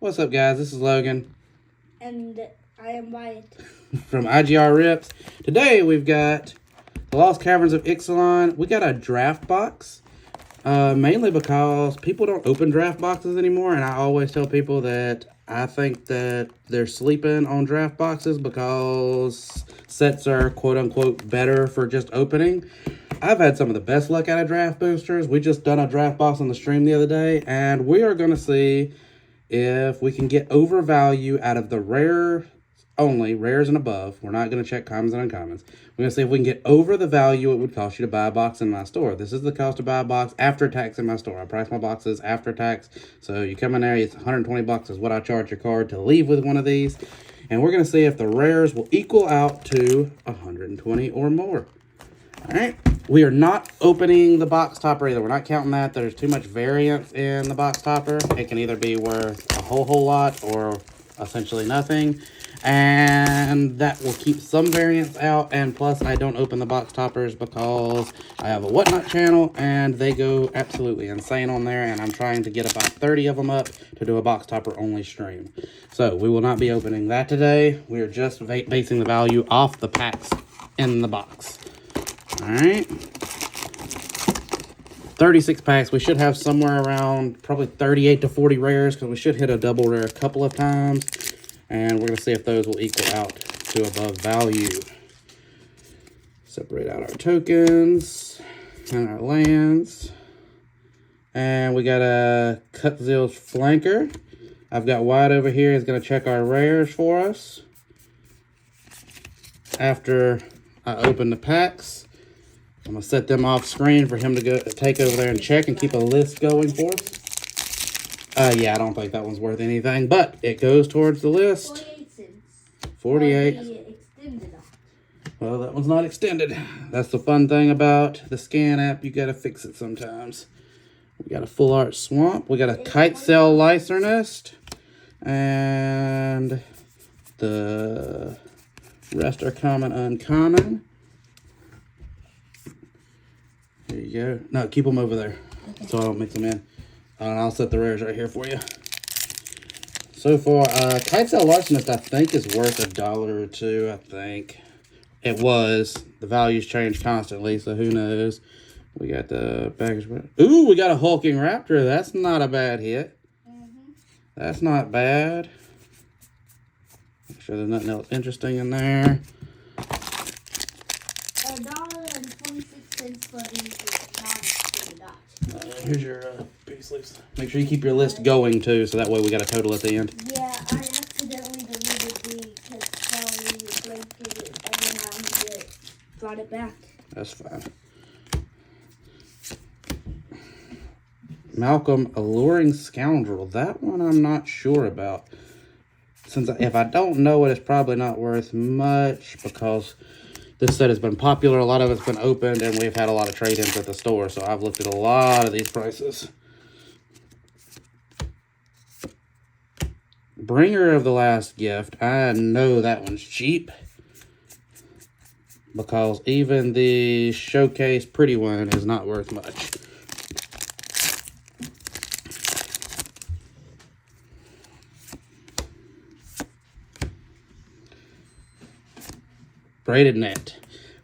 What's up, guys? This is Logan. And I am Wyatt. From IGR Rips. Today we've got the Lost Caverns of Ixalan. We got a draft box. Mainly because people don't open draft boxes anymore, and I always tell people that I think that they're sleeping on draft boxes because sets are quote-unquote better for just opening. I've had some of the best luck out of draft boosters. We just done a draft box on the stream the other day, and we are going to see if we can get overvalue out of the rare only, rares and above. We're not going to check commons and uncommons. We're going to see if we can get over the value it would cost you to buy a box in my store. This is the cost to buy a box after tax in my store. I price my boxes after tax. So you come in there, it's 120 bucks is what I charge your card to leave with one of these. And we're going to see if the rares will equal out to 120 or more. All right. We are not opening the box topper either. We're not counting that. There's too much variance in the box topper. It can either be worth a whole lot or essentially nothing. And that will keep some variance out. And plus, I don't open the box toppers because I have a Whatnot channel and they go absolutely insane on there. And I'm trying to get about 30 of them up to do a box topper only stream. So we will not be opening that today. We are just basing the value off the packs in the box. All right. 36 packs. We should have somewhere around probably 38 to 40 rares because we should hit a double rare a couple of times. And we're going to see if those will equal out to above value. Separate out our tokens and our lands. And we got a Cutzill's Flanker. I've got Wyatt over here. He's going to check our rares for us. After I open the packs, I'm going to set them off screen for him to go take over there and check and keep a list going for us. Yeah, I don't think that one's worth anything, but it goes towards the list. 48 cents. 48. Extended. Well, that one's not extended. That's the fun thing about the scan app. You got to fix it sometimes. We got a Full Art Swamp. We got a Kite Sail Lysernest. And the rest are common, uncommon. There you go. No, keep them over there so I don't mix them in. And I'll set the rares right here for you. So far, Kite Sail Lysernest, I think, is worth $1 or $2, I think. It was. The values change constantly, so who knows. We got the package. Ooh, we got a Hulking Raptor. That's not a bad hit. That's not bad. Make sure there's nothing else interesting in there. $1.26 for the non-dot. Here's your piece list. Make sure you keep your list going too, so that way we got a total at the end. Yeah, I accidentally deleted the blank ticket, and then I brought it back. That's fine. Malcolm, Alluring Scoundrel. That one I'm not sure about. Since if I don't know it, it's probably not worth much because this set has been popular. A lot of it's been opened, and we've had a lot of trade-ins at the store, so I've looked at a lot of these prices. Bringer of the Last Gift. I know that one's cheap because even the showcase pretty one is not worth much. Braided Net.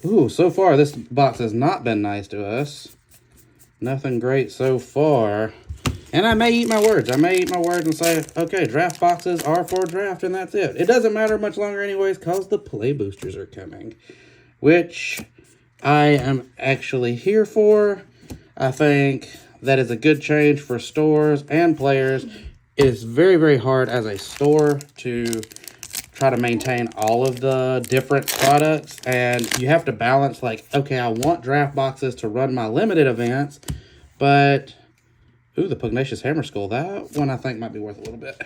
Ooh, so far this box has not been nice to us. Nothing great so far. And I may eat my words. I may eat my words and say, okay, draft boxes are for draft and that's it. It doesn't matter much longer anyways because the play boosters are coming. Which I am actually here for. I think that is a good change for stores and players. It is very, very hard as a store to try to maintain all of the different products, and you have to balance, like, okay, I want draft boxes to run my limited events, but ooh, the Pugnacious Hammer Skull, that one I think might be worth a little bit.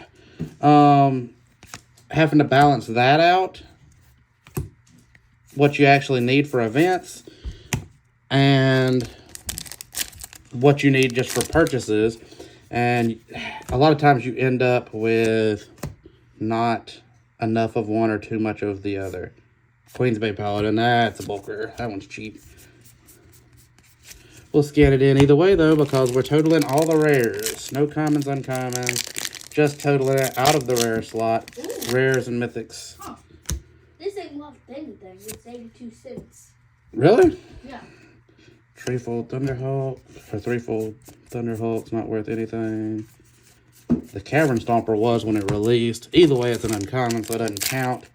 Having to balance that out, what you actually need for events and what you need just for purchases, and a lot of times you end up with not enough of one or too much of the other. Queen's Bay Paladin, that's a bulk rare. That one's cheap. We'll scan it in either way, though, because we're totaling all the rares. No commons, uncommons. just totaling it out of the rare slot. Ooh. Rares and mythics. Huh. This ain't worth anything. It's 82 cents. Really? Yeah. Threefold Thunderhawk for threefold Thunderhawk's not worth anything. The Cavern Stomper was when it released. Either way, it's an uncommon, so it doesn't count.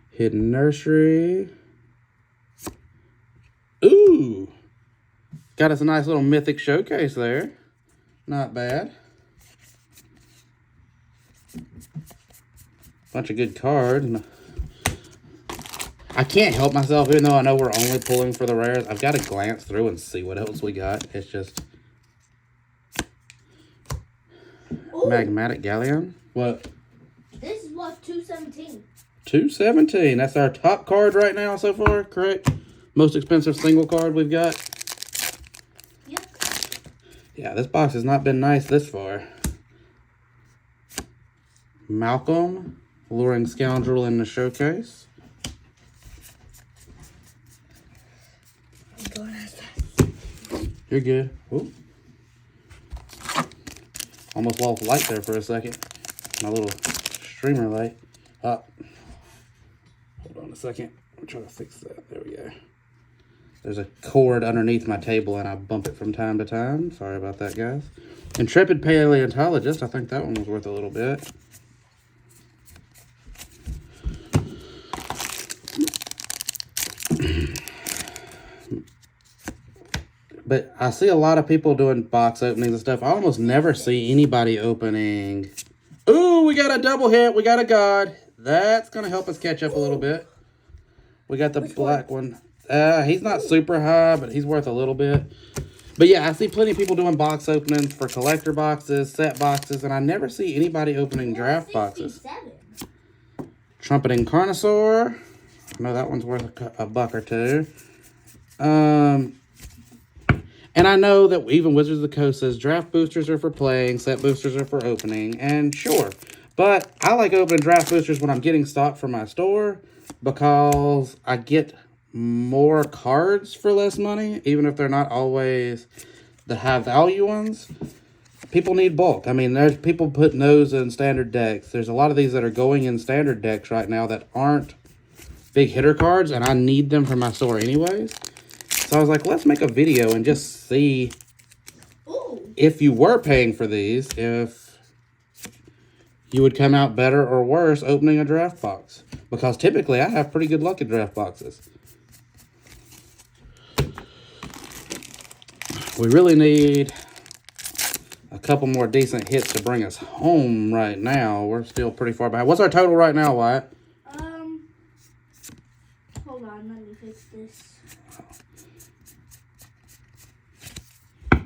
Hidden Nursery. Ooh! Got us a nice little mythic showcase there. Not bad. Bunch of good cards. I can't help myself, even though I know we're only pulling for the rares. I've got to glance through and see what else we got. It's just... Ooh. Magmatic Galleon. What? This is worth 217. 217. That's our top card right now so far, correct? Most expensive single card we've got. Yep. Yeah, this box has not been nice this far. Malcolm, Luring Scoundrel in the showcase. I'm going as fast. You're good. Ooh. Almost lost light there for a second. My little streamer light. Up. Hold on a second. I'm trying to fix that. There we go. There's a cord underneath my table and I bump it from time to time. Sorry about that, guys. Intrepid Paleontologist. I think that one was worth a little bit. But I see a lot of people doing box openings and stuff. I almost never see anybody opening. Ooh, we got a double hit. We got a god. That's going to help us catch up a little bit. We got the black one. He's not super high, but he's worth a little bit. But yeah, I see plenty of people doing box openings for collector boxes, set boxes, and I never see anybody opening draft boxes. Trumpeting Carnosaur. I know that one's worth a buck or two. And I know that even Wizards of the Coast says draft boosters are for playing, set boosters are for opening, and sure. But I like opening draft boosters when I'm getting stock from my store because I get more cards for less money, even if they're not always the high value ones. People need bulk. I mean, there's people putting those in standard decks. There's a lot of these that are going in standard decks right now that aren't big hitter cards, and I need them for my store anyways. So I was like, let's make a video and just see if you were paying for these, if you would come out better or worse opening a draft box. Because typically I have pretty good luck in draft boxes. We really need a couple more decent hits to bring us home right now. We're still pretty far behind. What's our total right now, Wyatt? Hold on, let me fix this.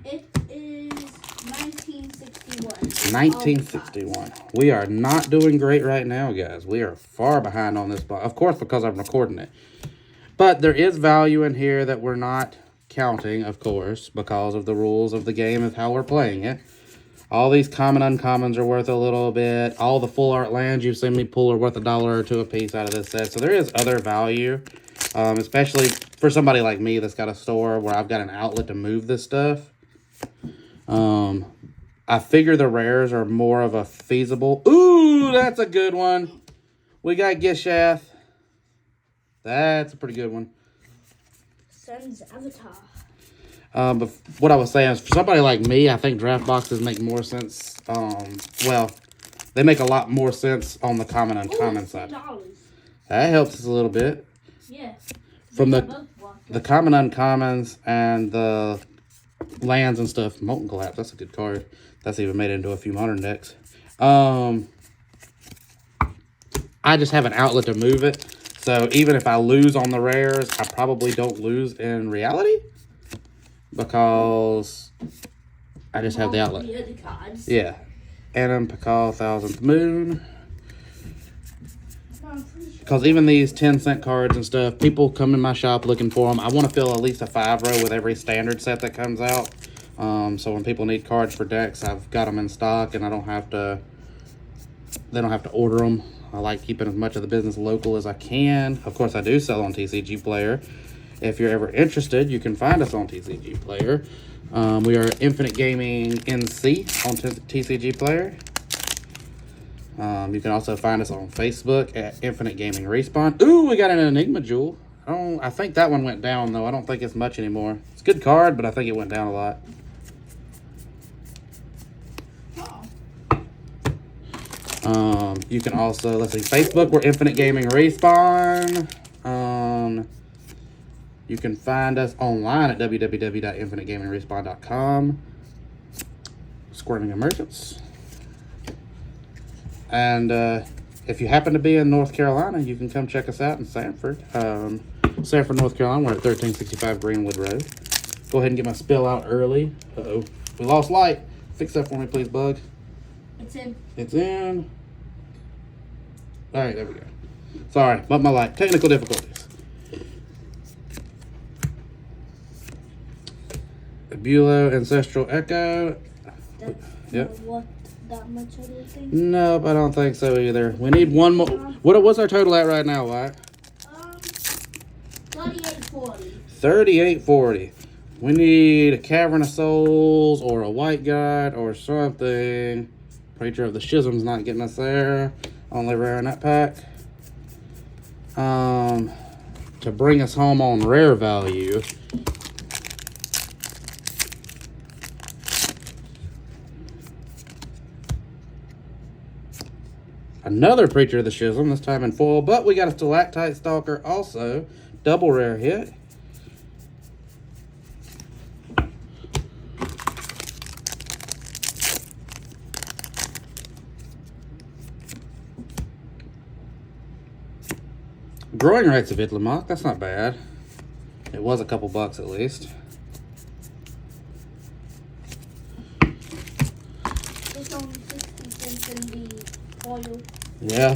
It is 1961. 1961. We are not doing great right now, guys. We are far behind on this box. Of course, because I'm recording it. But there is value in here that we're not counting, of course, because of the rules of the game of how we're playing it. All these common uncommons are worth a little bit. All the full art lands you've seen me pull are worth $1 or $2 a piece out of this set. So there is other value, especially for somebody like me that's got a store where I've got an outlet to move this stuff. I figure the rares are more of a feasible. Ooh, that's a good one. We got Gishath. That's a pretty good one. Sun's Avatar. But what I was saying is, for somebody like me, I think draft boxes make more sense. Well, they make a lot more sense on the common uncommon side. That helps us a little bit. Yeah. From the common uncommons and the lands and stuff. Molten Collapse, that's a good card. That's even made into a few modern decks. I just have an outlet to move it. So even if I lose on the rares, I probably don't lose in reality. Because I just have the outlet. Yeah. Adam Pakal, 1000th Moon. Because even these 10-cent cards and stuff, people come in my shop looking for them. I want to fill at least a 5-row with every standard set that comes out. So when people need cards for decks, I've got them in stock and I don't have to, they don't have to order them. I like keeping as much of the business local as I can. Of course, I do sell on TCG Player. If you're ever interested, you can find us on TCG Player. We are Infinite Gaming NC on TCG Player. You can also find us on Facebook at Infinite Gaming Respawn. Ooh, we got an Enigma Jewel. I think that one went down, though. I don't think it's much anymore. It's a good card, but I think it went down a lot. You can also, let's see, Facebook, we're Infinite Gaming Respawn. You can find us online at www.infinitegamingrespawn.com. Squirming Emergence. And if you happen to be in North Carolina, you can come check us out in Sanford. Sanford, North Carolina, we're at 1365 Greenwood Road. Go ahead and get my spill out early. Uh-oh. We lost light. Fix that for me, please, Bug. It's in. It's in. All right, there we go. Sorry, but my light. Technical difficulties. Bulo Ancestral Echo. That's Yep. what that much of the thing? Nope, I don't think so either. We need one more. What's our total at right now, Wyatt? 38.40. 38.40. We need a Cavern of Souls or a White God or something. Preacher of the Schism's not getting us there. Only rare in that pack. To bring us home on rare value. Another Preacher of the Schism, this time in foil, but we got a Stalactite Stalker also. Double rare hit. Growing Rights of Idlamok, that's not bad. It was a couple bucks at least. It's only 60 cents in the foil. Yeah.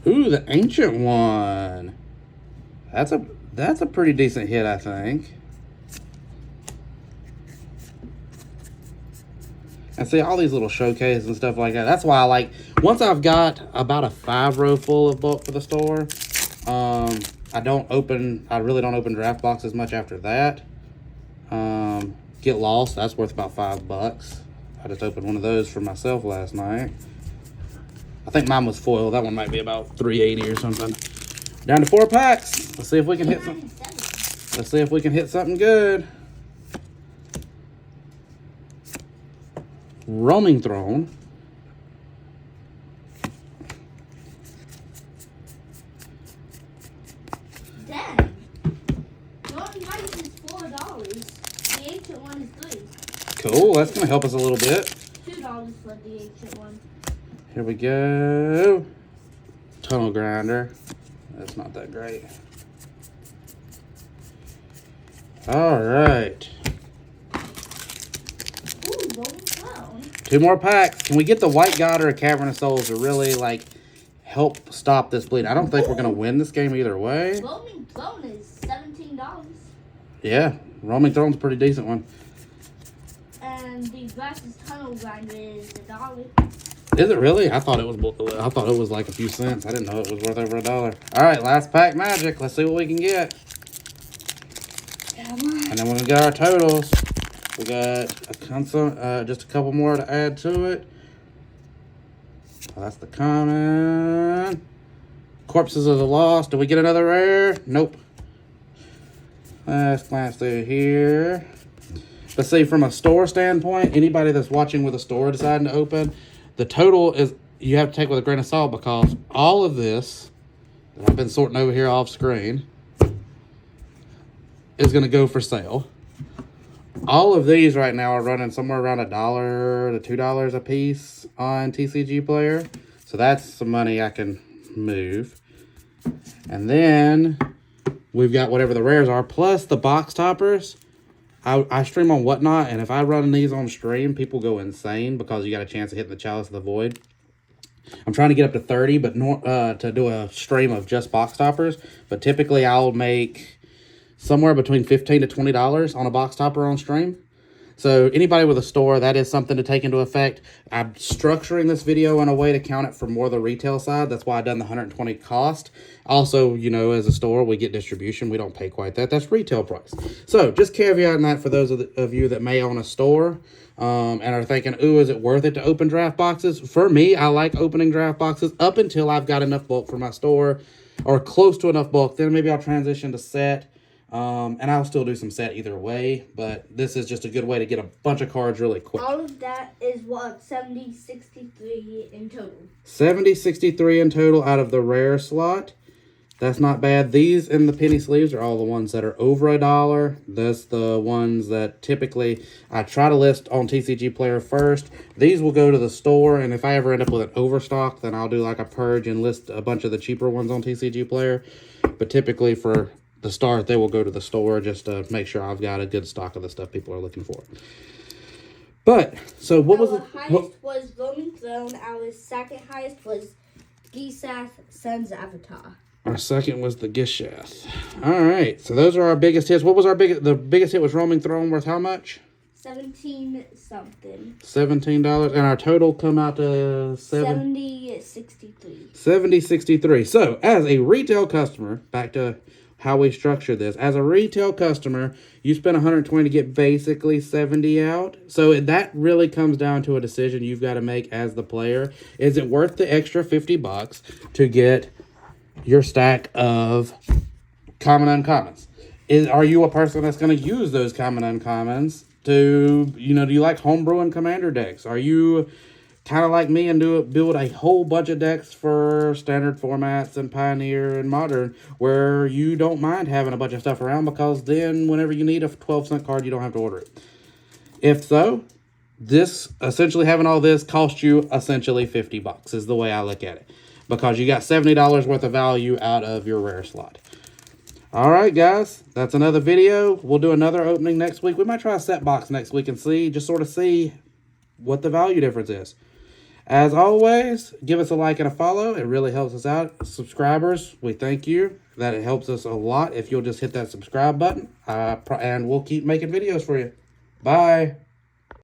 Ooh, the Ancient One. That's a pretty decent hit, I think. And see all these little showcases and stuff like that. That's why I like, once I've got about a 5-row full of bulk for the store, I really don't open draft boxes much after that. Get Lost, that's worth about $5. I just opened one of those for myself last night. I think mine was foil. That one might be about $3.80 or something. Down to 4 packs. Let's see if we can hit something. Let's see if we can hit something good. Roaming Throne. Dang. Golden Heights is $4. The ancient one is $3. Cool, that's going to help us a little bit. $2 for the ancient one. Here we go. Tunnel Grinder. That's not that great. All right. Ooh, Golden Throne. 2 more packs. Can we get the White God or a Cavern of Souls to really, like, help stop this bleed? I don't think we're going to win this game either way. Roaming Throne is $17. Yeah, Roaming Throne's a pretty decent one. And the Grass's Tunnel Grinder is $1. Is it really? I thought it was like a few cents. I didn't know it was worth over $1. All right, last pack magic. Let's see what we can get. Come on. And then when we got our totals, we got just a couple more to add to it. Well, that's the common. Corpses of the Lost. Do we get another rare? Nope. Let's glance through here. But see, from a store standpoint, anybody that's watching with a store deciding to open, the total is, you have to take with a grain of salt, because all of this that I've been sorting over here off screen is going to go for sale. All of these right now are running somewhere around $1 to $2 a piece on TCG Player. So that's some money I can move. And then we've got whatever the rares are, plus the box toppers. I stream on Whatnot, and if I run these on stream, people go insane because you got a chance of hitting the Chalice of the Void. I'm trying to get up to 30, but to do a stream of just box toppers. But typically, I'll make somewhere between $15 to $20 on a box topper on stream. So anybody with a store, that is something to take into effect. I'm structuring this video in a way to count it for more the retail side. That's why I've done the 120 cost. Also, you know, as a store, we get distribution. We don't pay quite that. That's retail price. So just caveating that for those of you that may own a store and are thinking, ooh, is it worth it to open draft boxes? For me, I like opening draft boxes up until I've got enough bulk for my store or close to enough bulk. Then maybe I'll transition to set. And I'll still do some set either way, but this is just a good way to get a bunch of cards really quick. All of that is what, 7063 in total. 7063 in total out of the rare slot. That's not bad. These in the penny sleeves are all the ones that are over $1. That's the ones that typically I try to list on TCG Player first. These will go to the store, and if I ever end up with an overstock, then I'll do like a purge and list a bunch of the cheaper ones on TCG Player. But typically for the start, they will go to the store just to make sure I've got a good stock of the stuff people are looking for. But, so what was Our it? highest was Roaming Throne. Our second highest was Gisath Sun's Avatar. Our second was the Gishath. All right, so those are our biggest hits. What was our biggest? The biggest hit was Roaming Throne, worth how much? 17 something. $17, and our total come out to 7063. 7063. So, as a retail customer, back to how we structure this. As a retail customer, you spend 120 to get basically 70 out. So that really comes down to a decision you've got to make as the player. Is it worth the extra $50 to get your stack of common uncommons? Are you a person that's going to use those common uncommons to, you know, do you like homebrewing commander decks? Are you kind of like me and build a whole bunch of decks for standard formats and Pioneer and Modern where you don't mind having a bunch of stuff around because then whenever you need a 12-cent card, you don't have to order it? If so, this, essentially having all this cost you essentially $50 is the way I look at it, because you got $70 worth of value out of your rare slot. All right, guys, that's another video. We'll do another opening next week. We might try a set box next week and just sort of see what the value difference is. As always, give us a like and a follow. It really helps us out. Subscribers, we thank you. That it helps us a lot if you'll just hit that subscribe button. And we'll keep making videos for you. Bye.